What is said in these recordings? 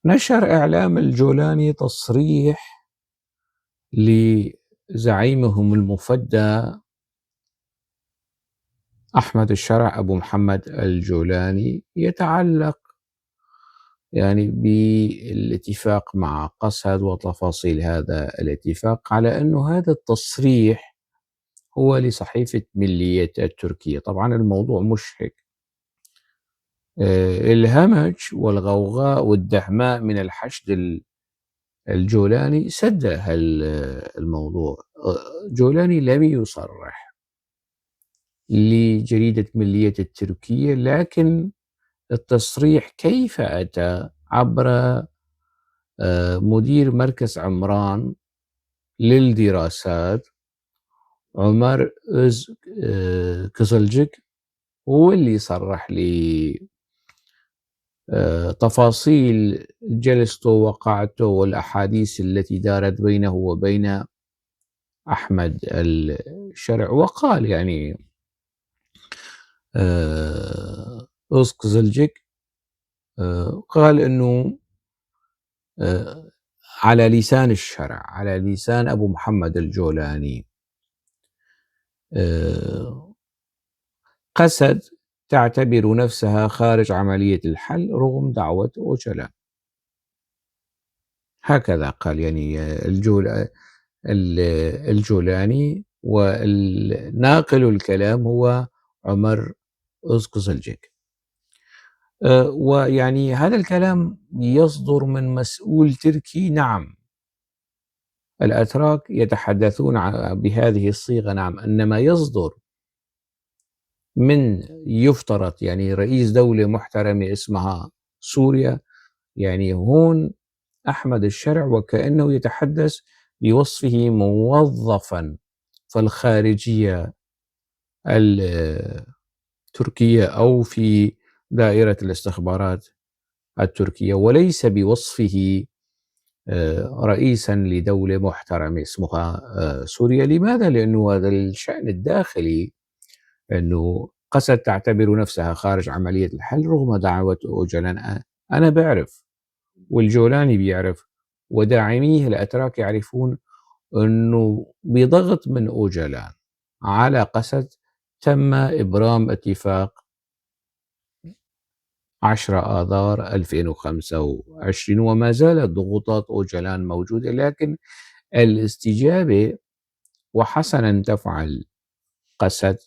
نشر إعلام الجولاني تصريح لزعيمهم المفدى أحمد الشرع أبو محمد الجولاني يتعلق بالاتفاق مع قسد وتفاصيل هذا الاتفاق، على أنه هذا التصريح هو لصحيفة ملية التركية. طبعا الموضوع مش هيك. الهمج والغوغاء والدهماء من الحشد الجولاني سد الموضوع. جولاني لم يصرح لجريدة ملية التركية، لكن التصريح كيف أتى؟ عبر مدير مركز عمران للدراسات عمر كزلجك، هو اللي صرح لي تفاصيل جلسته وقعته والأحاديث التي دارت بينه وبين أحمد الشرع. وقال أوسكزلجيك قال أنه على لسان الشرع، على لسان أبو محمد الجولاني، قسد تعتبر نفسها خارج عملية الحل رغم دعوة أوجلان. هكذا قال الجولاني، والناقل الكلام هو عمر أوسكزلجيك. هذا الكلام يصدر من مسؤول تركي. نعم، الأتراك يتحدثون بهذه الصيغة، نعم، إنما يصدر من يفترض رئيس دولة محترمة اسمها سوريا. هون أحمد الشرع وكأنه يتحدث بوصفه موظفا في الخارجية التركية أو في دائرة الاستخبارات التركية، وليس بوصفه رئيسا لدولة محترمة اسمها سوريا. لماذا؟ لأنه هذا الشأن الداخلي، أنه قسد تعتبر نفسها خارج عملية الحل رغم دعوة أوجلان. أنا بعرف والجولاني بيعرف وداعميه الأتراك يعرفون أنه بضغط من أوجلان على قسد تم إبرام اتفاق 10 آذار 2025، وما زالت ضغوطات أوجلان موجودة، لكن الاستجابة، وحسنا تفعل قسد،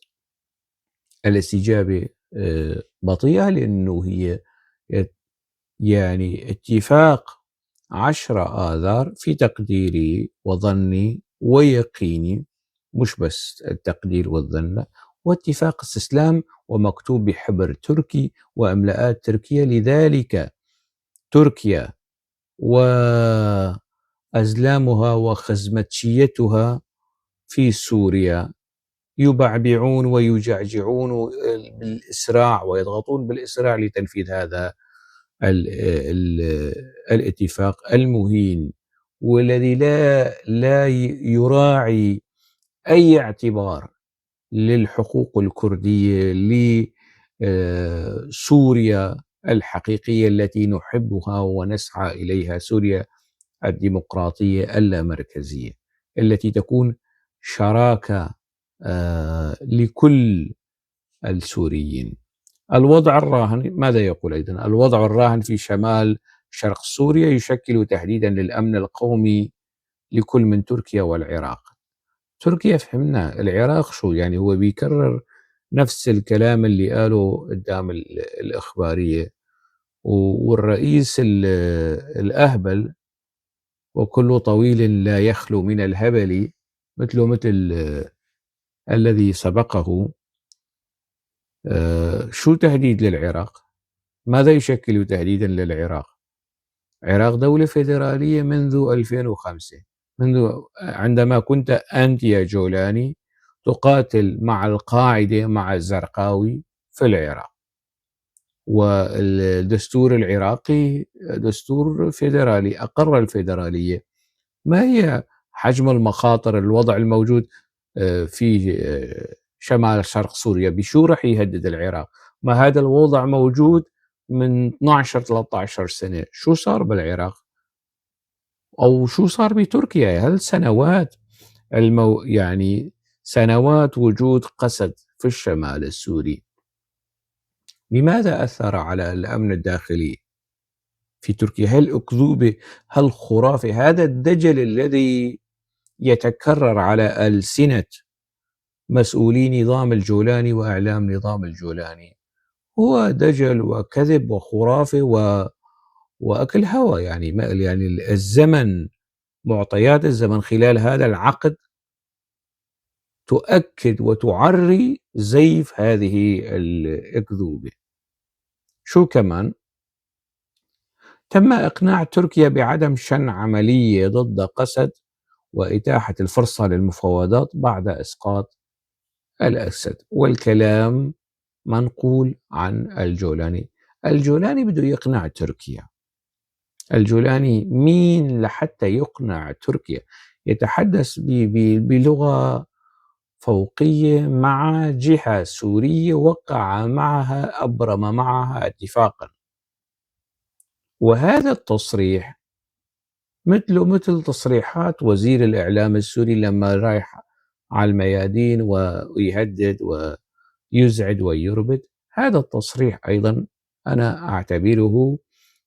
الاستجابة بطيئة، لأنه هي اتفاق 10 آذار في تقديري وظني ويقيني، مش بس التقدير والظن، واتفاق استسلام ومكتوب بحبر تركي وإملاءات تركية. لذلك تركيا وأزلامها وخزمتشيتها في سوريا يبعبعون ويجعجعون بالإسراع ويضغطون بالإسراع لتنفيذ هذا الاتفاق المهين، والذي لا يراعي أي اعتبار للحقوق الكردية لسوريا الحقيقية التي نحبها ونسعى إليها، سوريا الديمقراطية اللامركزية التي تكون شراكة لكل السوريين. الوضع الراهن ماذا يقول أيضا؟ الوضع الراهن في شمال شرق سوريا يشكل تهديدا للأمن القومي لكل من تركيا والعراق. تركيا فهمنا، العراق شو؟ هو بيكرر نفس الكلام اللي قاله قدام الإخبارية، والرئيس الأهبل وكل طويل لا يخلو من الهبل مثل الذي سبقه. شو تهديد للعراق؟ ماذا يشكل تهديدا للعراق؟ العراق دولة فيدرالية منذ 2005، عندما كنت أنت يا جولاني تقاتل مع القاعدة مع الزرقاوي في العراق، والدستور العراقي دستور فيدرالي أقر الفيدرالية. ما هي حجم المخاطر الوضع الموجود في شمال شرق سوريا؟ بشو رح يهدد العراق؟ ما هذا الوضع موجود من 12-13 سنة شو صار بالعراق؟ أو شو صار بتركيا؟ هل سنوات يعني سنوات وجود قسد في الشمال السوري لماذا أثر على الأمن الداخلي في تركيا؟ هل أكذوبة؟ هل خرافة؟ هذا الدجل الذي يتكرر على ألسنة مسؤولي نظام الجولاني وإعلام نظام الجولاني هو دجل وكذب وخرافة وأكل هوى. يعني الزمن، معطيات الزمن خلال هذا العقد تؤكد وتعري زيف هذه الأكذوبة. شو كمان؟ تم إقناع تركيا بعدم شن عملية ضد قسد وإتاحة الفرصة للمفاوضات بعد إسقاط الأسد، والكلام منقول عن الجولاني. الجولاني بده يقنع تركيا. الجولاني مين لحتى يقنع تركيا؟ يتحدث بلغة فوقية مع جهة سورية وقع معها، أبرم معها اتفاقا، وهذا التصريح مثل تصريحات وزير الإعلام السوري لما رايح على الميادين ويهدد ويزعج ويربد. هذا التصريح أيضا أنا أعتبره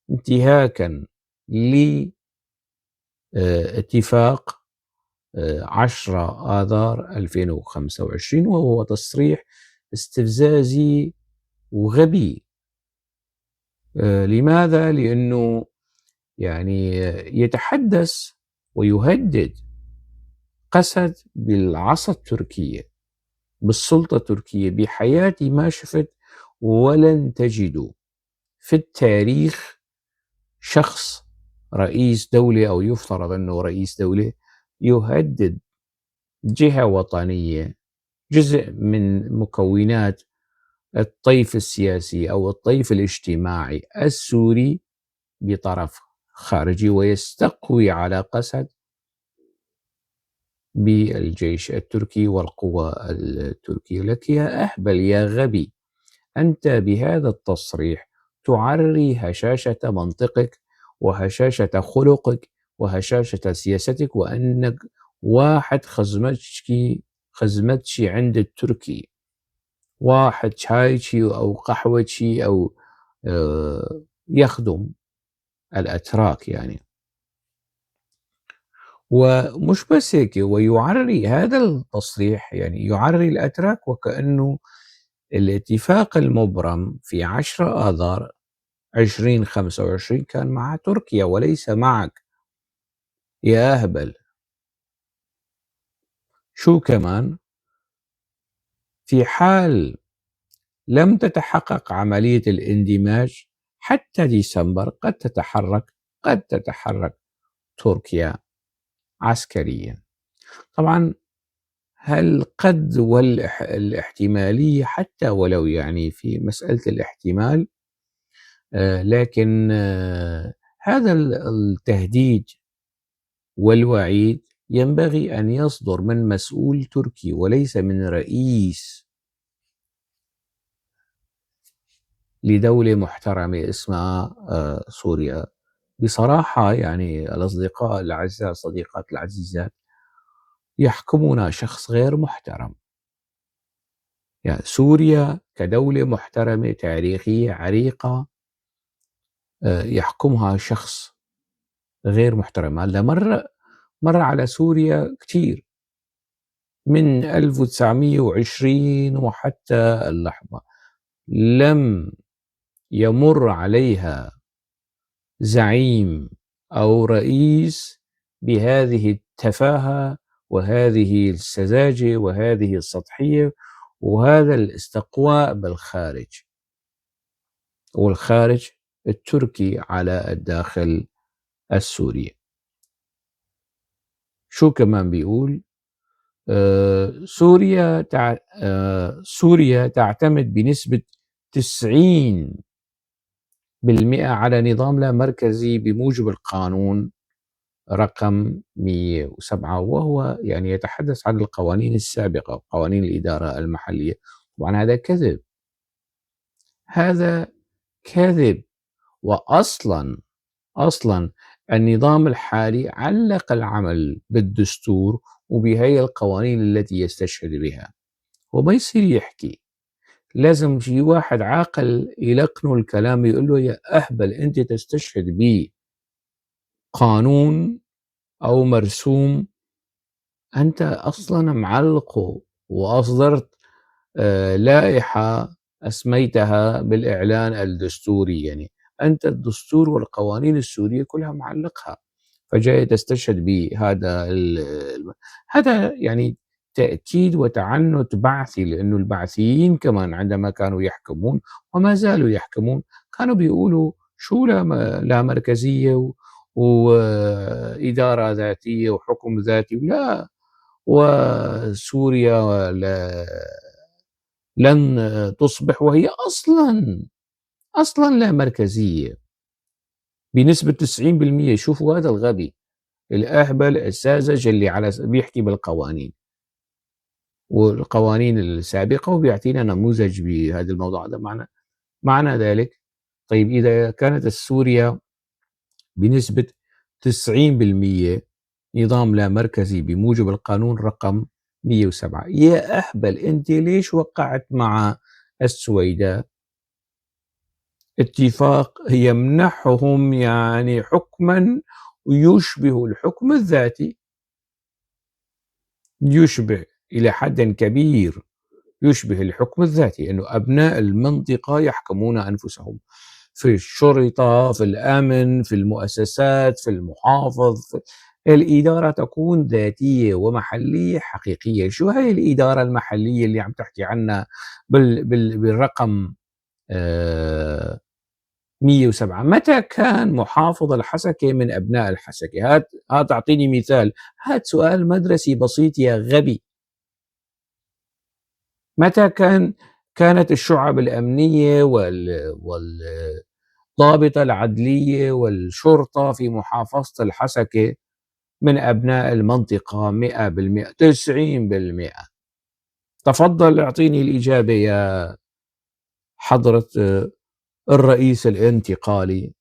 انتهاكا لاتفاق 10 آذار 2025، وهو تصريح استفزازي وغبي. لماذا؟ لأنه يعني يتحدث ويهدد قسد بالعصا التركية، بالسلطة التركية. بحياتي ما شفت ولن تجدوا في التاريخ شخص رئيس دولة أو يفترض أنه رئيس دولة يهدد جهة وطنية، جزء من مكونات الطيف السياسي أو الطيف الاجتماعي السوري، بطرف خارجي، ويستقوي على قسد بالجيش التركي والقوى التركية. لك يا أهبل يا غبي، أنت بهذا التصريح تعري هشاشة منطقك وهشاشة خلقك وهشاشة سياستك، وأنك واحد خزمتشي عند التركي، واحد شايشي أو قحوتشي أو يخدم الأتراك يعني. ومش بس هيك، ويعري هذا التصريح، يعني يعري الأتراك وكأنه الاتفاق المبرم في 10 آذار 2025 كان مع تركيا وليس معك يا أهبل. شو كمان؟ في حال لم تتحقق عملية الاندماج حتى ديسمبر قد تتحرك تركيا عسكريا. طبعا هل قد والاحتمالية حتى ولو يعني في مسألة الاحتمال، لكن هذا التهديد والوعيد ينبغي أن يصدر من مسؤول تركي وليس من رئيس لدولة محترمة اسمها سوريا. بصراحة يعني الأصدقاء الأعزاء، الصديقات العزيزات، يحكمنا شخص غير محترم. يعني سوريا كدولة محترمة تاريخية عريقة يحكمها شخص غير محترم. هذا مر على سوريا كتير من 1920 وحتى اللحظة لم يمر عليها زعيم أو رئيس بهذه التفاهة وهذه السذاجة وهذه السطحية وهذا الاستقواء بالخارج، والخارج التركي على الداخل السوري. شو كمان بيقول؟ سوريا تعتمد بنسبة 90% على نظام لا مركزي بموجب القانون رقم 107، وهو يعني يتحدث عن القوانين السابقة وقوانين الإدارة المحلية. طبعا هذا كذب. هذا كذب. وأصلا النظام الحالي علق العمل بالدستور وبهي القوانين التي يستشهد بها، وما يصير يحكي. لازم شي واحد عاقل يلقنه الكلام، يقول له يا أهبل أنت تستشهد بقانون أو مرسوم أنت أصلا معلقه، وأصدرت لائحة أسميتها بالإعلان الدستوري. يعني أنت الدستور والقوانين السورية كلها معلقها، فجاي تستشهد بهذا هذا يعني تأكيد وتعنت بعثي، لأنه البعثيين كمان عندما كانوا يحكمون وما زالوا يحكمون كانوا بيقولوا شو لا مركزية وإدارة ذاتية وحكم ذاتي، لا، وسوريا لن تصبح، وهي أصلا لا مركزية بنسبة 90%. شوفوا هذا الغبي الأهبل الساذج اللي بيحكي بالقوانين والقوانين السابقة وبيعطينا نموذج بهذا الموضوع. هذا معنى ذلك. طيب إذا كانت سوريا بنسبة 90% نظام لا مركزي بموجب القانون رقم 107، يا أهبل أنت ليش وقعت مع السويداء اتفاق يمنحهم يعني حكما يشبه الحكم الذاتي، يشبه إلى حد كبير، يشبه الحكم الذاتي، أنه أبناء المنطقة يحكمون أنفسهم في الشرطة، في الأمن، في المؤسسات، في المحافظ، الإدارة تكون ذاتية ومحلية حقيقية. شو هي الإدارة المحلية اللي عم تحكي عنها بالرقم 107؟ متى كان محافظ الحسكة من أبناء الحسكة؟ هات أعطيني مثال، هات سؤال مدرسي بسيط يا غبي. متى كانت الشعب الأمنية والضابطة العدلية والشرطة في محافظة الحسكة من أبناء المنطقة 100%، 90%؟ تفضل اعطيني الإجابة يا حضرة الرئيس الانتقالي.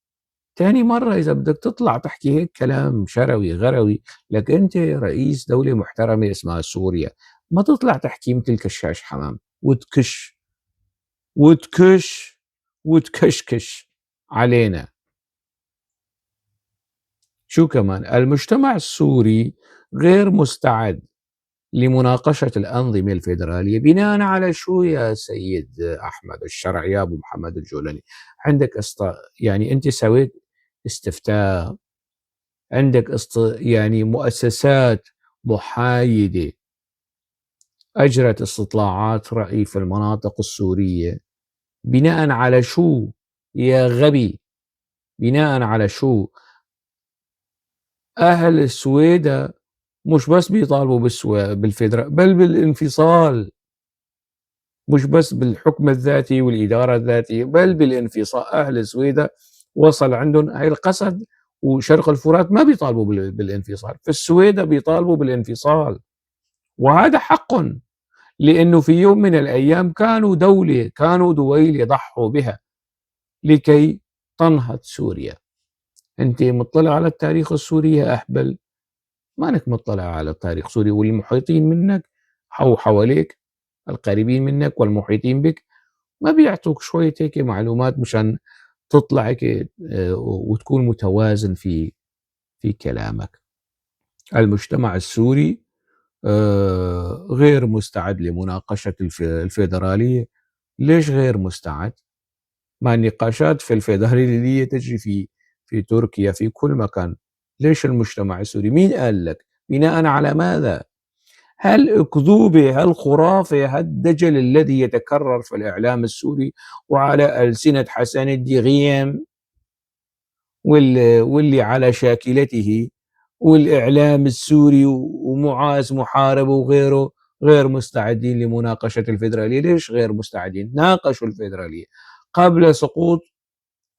تاني مرة إذا بدك تطلع تحكي هيك كلام شروي غروي، لك أنت رئيس دولة محترمة اسمها سوريا، ما تطلع تحكي مثل كشاش حمام وتكش وتكشكش علينا. شو كمان؟ المجتمع السوري غير مستعد لمناقشة الأنظمة الفيدرالية. بناء على شو يا سيد أحمد الشرع يا أبو محمد الجولاني؟ عندك يعني أنت سويت استفتاء، عندك يعني مؤسسات محايدة أجرت استطلاعات رأي في المناطق السورية. بناء على شو يا غبي؟ بناء على شو؟ أهل السويدة مش بس بيطالبوا بالفيدرال، بل بالانفصال، مش بس بالحكم الذاتي والإدارة الذاتية، بل بالانفصال. أهل السويدة وصل عندهم هاي القصد، وشرق الفرات ما بيطالبوا بالانفصال، في السويدة بيطالبوا بالانفصال، وهذا حق، لأنه في يوم من الأيام كانوا دولة، كانوا دويل يضحوا بها لكي تنهض سوريا. أنت مطلع على التاريخ السوري يا أهبل؟ مانك مطلع على التاريخ السوري، والمحيطين منك أو حواليك القريبين منك والمحيطين بك ما بيعطوك شوية هيك معلومات مشان تطلع هيك وتكون متوازن في كلامك. المجتمع السوري غير مستعد لمناقشة الفيدرالية. ليش غير مستعد؟ ما النقاشات في الفيدرالية تجري في تركيا، في كل مكان. ليش المجتمع السوري؟ مين قال لك؟ بناء على ماذا؟ هالأكذوبة، هالخرافة، هالدجل الذي يتكرر في الإعلام السوري وعلى ألسنة حسن الدغيم واللي على شاكلته والإعلام السوري ومعاذ محارب وغيره، غير مستعدين لمناقشة الفيدرالية. ليش غير مستعدين؟ ناقشوا الفيدرالية قبل سقوط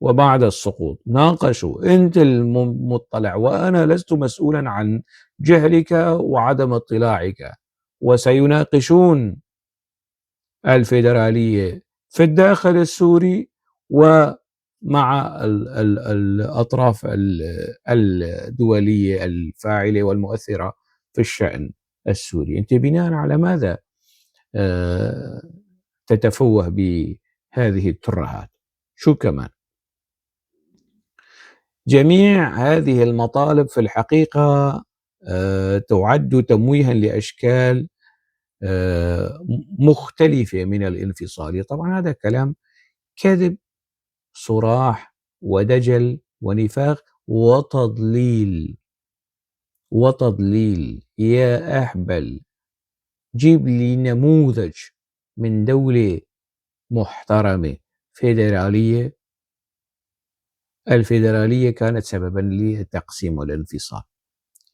وبعد السقوط، ناقشوا. أنت المطلع، وأنا لست مسؤولا عن جهلك وعدم اطلاعك. وسيناقشون الفيدرالية في الداخل السوري مع الأطراف الدولية الفاعلة والمؤثرة في الشأن السوري. أنت بناء على ماذا آه، تتفوه بهذه الترهات؟ شو كمان؟ جميع هذه المطالب في الحقيقة تعد تمويها لأشكال مختلفة من الانفصال. طبعا هذا كلام كذب صراح ودجل ونفاق وتضليل. وتضليل يا أهبل، جيب لي نموذج من دولة محترمة فيدرالية. الفيدرالية كانت سببا للتقسيم والانفصال.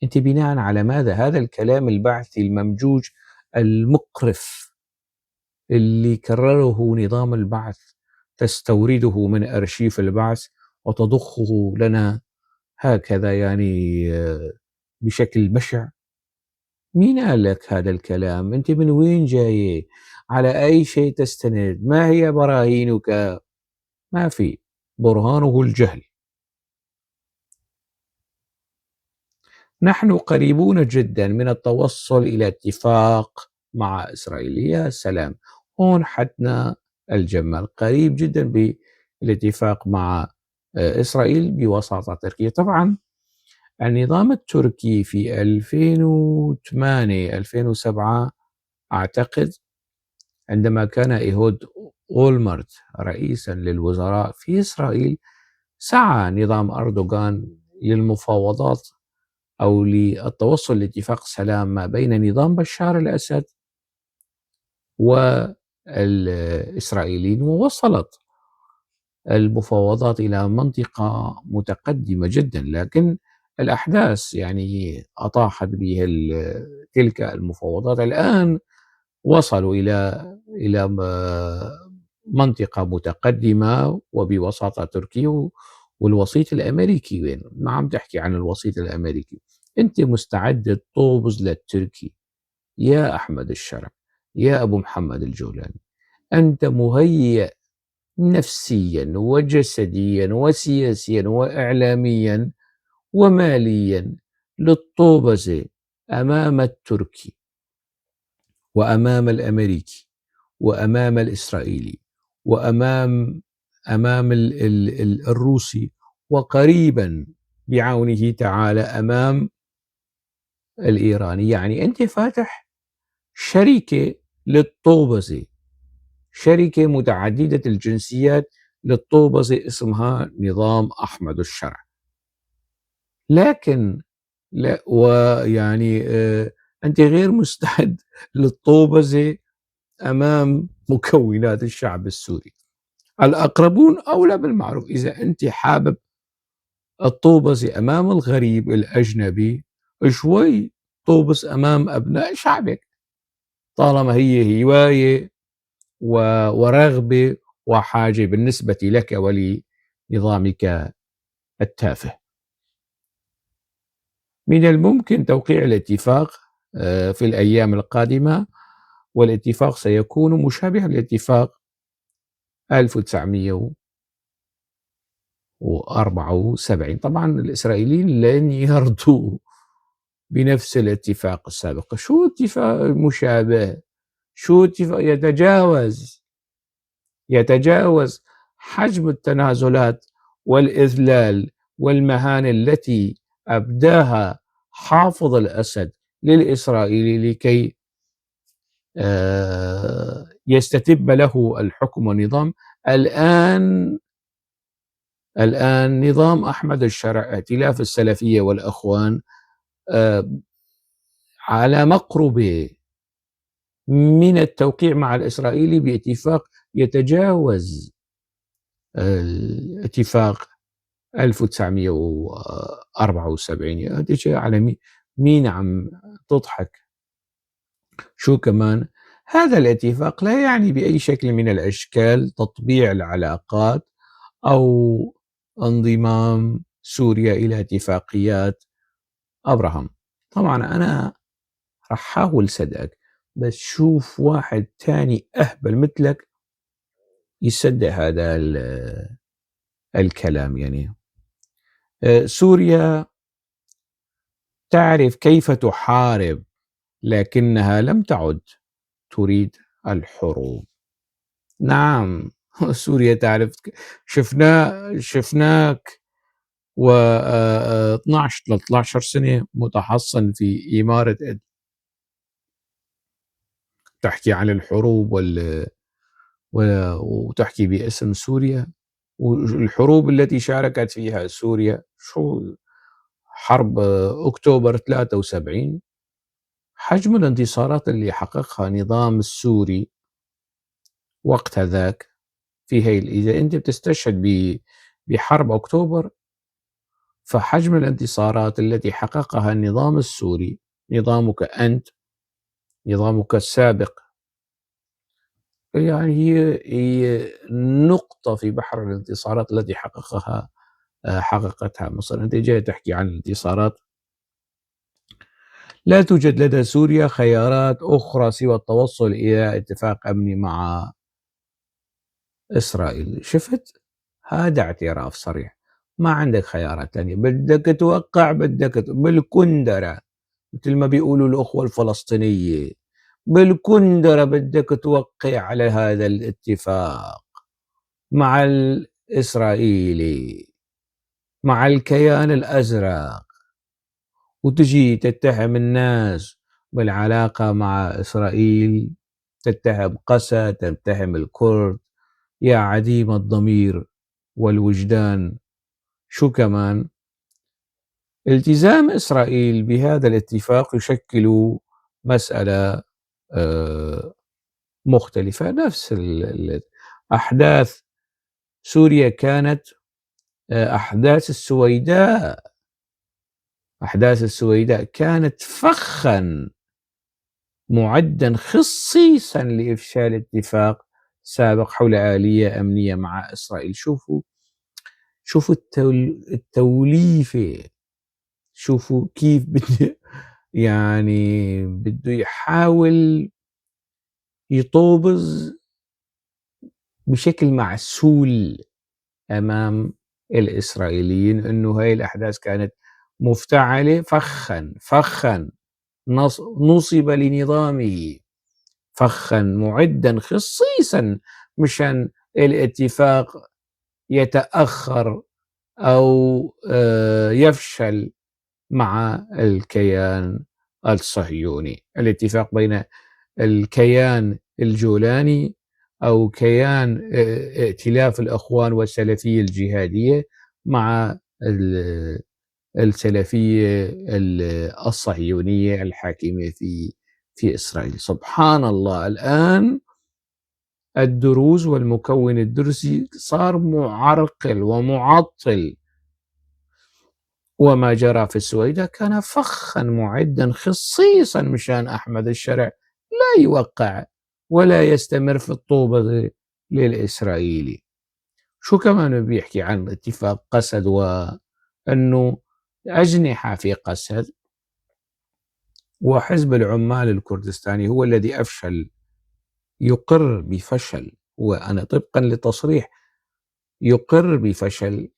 أنت بناء على ماذا؟ هذا الكلام البعثي الممجوج المقرف اللي كرره نظام البعث، تستورده من أرشيف البعث وتضخه لنا هكذا يعني بشكل بشع. مين قال لك هذا الكلام؟ أنت من وين جاي؟ على أي شيء تستند؟ ما هي براهينك؟ ما في، برهانه الجهل. نحن قريبون جدا من التوصل إلى اتفاق مع إسرائيل. يا سلام، هون حدنا الجمال، قريب جدا بالاتفاق مع إسرائيل بوساطة تركيا. طبعا النظام التركي في 2008 2007 أعتقد، عندما كان إيهود أولمرت رئيسا للوزراء في إسرائيل، سعى نظام أردوغان للمفاوضات أو للتوصل لاتفاق سلام ما بين نظام بشار الأسد والإسرائيليين، ووصلت المفاوضات إلى منطقة متقدمة جدا، لكن الأحداث يعني أطاحت به تلك المفاوضات. الآن وصلوا إلى منطقة متقدمة وبوساطة تركيا، والوسيط الأمريكي وين؟ ما عم تحكي عن الوسيط الأمريكي. أنت مستعد تطوبز للتركي يا أحمد الشرع، يا أبو محمد الجولاني؟ أنت مهيئ نفسيا وجسديا وسياسيا وإعلاميا وماليا للطوبزة أمام التركي وأمام الأمريكي وأمام الإسرائيلي وأمام الروسي، وقريبا بعونه تعالى أمام الإيراني. يعني أنت فاتح شركة للطوبزة، شركة متعددة الجنسيات للطوبزة اسمها نظام أحمد الشرع. لكن لا، ويعني أنت غير مستعد للطوبزة أمام مكونات الشعب السوري. الأقربون أولى بالمعروف. إذا أنت حابب الطوبزة أمام الغريب الأجنبي، شوي طوبز أمام أبناء شعبك، طالما هي هواية ورغبة وحاجة بالنسبة لك ولنظامك التافه. من الممكن توقيع الاتفاق في الأيام القادمة، والاتفاق سيكون مشابها لاتفاق 1974. طبعا الإسرائيليين لن يرضوا بنفس الاتفاق السابق. شو اتفاق مشابه؟ شو اتفاق يتجاوز حجم التنازلات والإذلال والمهانة التي أبداها حافظ الأسد للإسرائيلي لكي يستتب له الحكم والنظام. الآن نظام أحمد الشرع، ائتلاف السلفية والأخوان، على مقربة من التوقيع مع الإسرائيلي باتفاق يتجاوز اتفاق 1974. هذا شيء على مين عم تضحك؟ شو كمان؟ هذا الاتفاق لا يعني بأي شكل من الأشكال تطبيع العلاقات أو انضمام سوريا إلى اتفاقيات أبراهام. طبعا أنا رح حاول صدقك، بس شوف واحد تاني أهبل مثلك يصدق هذا الكلام يعني. سوريا تعرف كيف تحارب، لكنها لم تعد تريد الحروب. نعم. سوريا تعرف، شفناك و 12 13 سنة متحصن في إمارة تحكي عن الحروب وتحكي باسم سوريا، والحروب التي شاركت فيها سوريا، شو حرب أكتوبر 73، حجم الانتصارات اللي حققها النظام السوري وقت ذاك في هي. إذا أنت بتستشهد بحرب أكتوبر، فحجم الانتصارات التي حققها النظام السوري، نظامك أنت، نظامك السابق، يعني هي نقطة في بحر الانتصارات التي حققتها مصر. أنت جاي تحكي عن الانتصارات، لا توجد لدى سوريا خيارات أخرى سوى التوصل إلى اتفاق أمني مع إسرائيل. شفت؟ هذا اعتراف صريح، ما عندك خيارات ثانية، بدك توقع، بالكندرة، مثل ما بيقولوا الأخوة الفلسطينية، بالكندرة بدك توقع على هذا الاتفاق مع الإسرائيلي، مع الكيان الأزرق، وتجي تتهم الناس بالعلاقة مع إسرائيل، تتهم قسد، تتهم الكرد، يا عديم الضمير والوجدان. شو كمان؟ التزام إسرائيل بهذا الاتفاق يشكل مسألة مختلفة. نفس أحداث سوريا كانت أحداث السويداء كانت فخا معدا خصيصا لإفشال اتفاق سابق حول آلية أمنية مع إسرائيل. شوفوا التوليفة، شوفوا كيف بده، يعني بده يحاول يطوبز بشكل معسول أمام الإسرائيليين أنه هاي الأحداث كانت مفتعلة فخا نصب لنظامه، فخا معدا خصيصا مشان الاتفاق يتأخر أو يفشل مع الكيان الصهيوني. الاتفاق بين الكيان الجولاني أو كيان ائتلاف الأخوان والسلفية الجهادية مع السلفية الصهيونية الحاكمة في إسرائيل. سبحان الله، الآن الدروز والمكون الدرزي صار معرقل ومعطل، وما جرى في السويداء كان فخا معدا خصيصا مشان أحمد الشرع لا يوقع ولا يستمر في الطوبة للإسرائيلي. شو كمان بيحكي عن اتفاق قسد، وأنه أجنحة في قسد، وحزب العمال الكردستاني هو الذي يقر بفشل، وأنا طبقا لتصريح يقر بفشل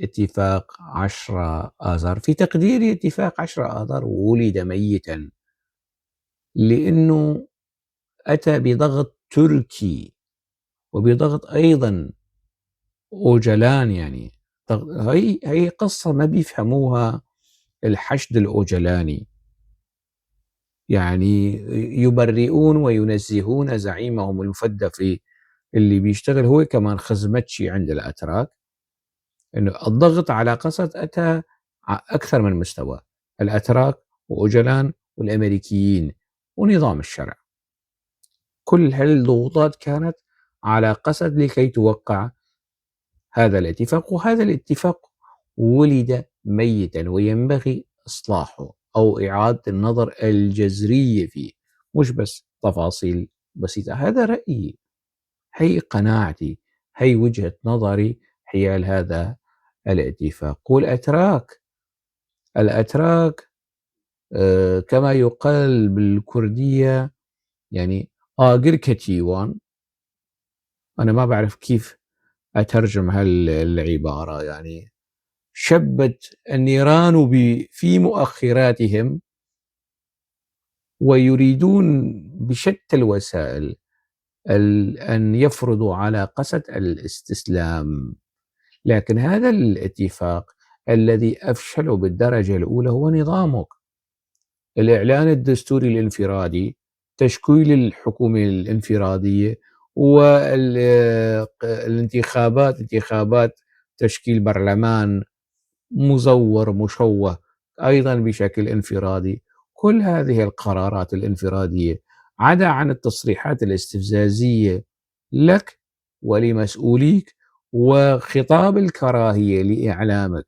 اتفاق 10 آذار. في تقديري اتفاق 10 آذار ولد ميتا، لأنه أتى بضغط تركي وبضغط أيضا أوجلان. يعني هي قصة ما بيفهموها الحشد الأوجلاني، يعني يبرئون وينزهون زعيمهم المفدى في اللي بيشتغل هو كمان خزمتشي عند الأتراك. إنه الضغط على قسد أتى أكثر من مستوى، الأتراك وأوجلان والأمريكيين ونظام الشرع، كل هالضغوطات كانت على قسد لكي توقع هذا الاتفاق. وهذا الاتفاق ولد ميتا وينبغي إصلاحه أو إعادة النظر الجذرية فيه، مش بس تفاصيل بسيطة. هذا رأيي، هي قناعتي، هي وجهة نظري حيال هذا الاتفاق. الأتراك كما يقال بالكردية، يعني آجر كتيوان، أنا ما بعرف كيف أترجم العبارة يعني شبت النيران في مؤخراتهم، ويريدون بشتى الوسائل أن يفرضوا على قسد الاستسلام. لكن هذا الاتفاق الذي أفشله بالدرجة الأولى هو نظامك، الإعلان الدستوري الانفرادي، تشكيل الحكومة الانفرادية، والانتخابات انتخابات تشكيل برلمان مزور مشوه أيضا بشكل انفرادي. كل هذه القرارات الانفرادية عدا عن التصريحات الاستفزازية لك ولمسؤوليك وخطاب الكراهية لإعلامك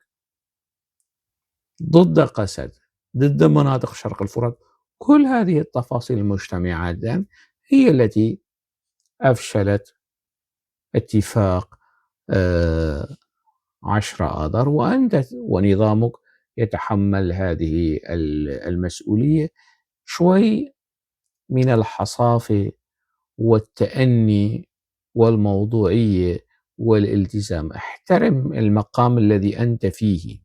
ضد قسد، ضد مناطق شرق الفرات، كل هذه التفاصيل المجتمعات هي التي أفشلت اتفاق 10 آذار، وأنت ونظامك يتحمل هذه المسؤولية. شوي من الحصافة والتأني والموضوعية والالتزام. احترم المقام الذي أنت فيه،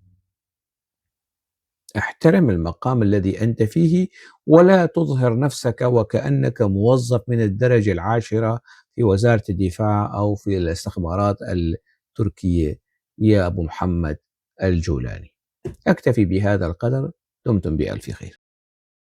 احترم المقام الذي أنت فيه، ولا تظهر نفسك وكأنك موظف من الدرجة العاشرة في وزارة الدفاع أو في الاستخبارات التركية يا أبو محمد الجولاني. أكتفي بهذا القدر. دمتم بألف خير.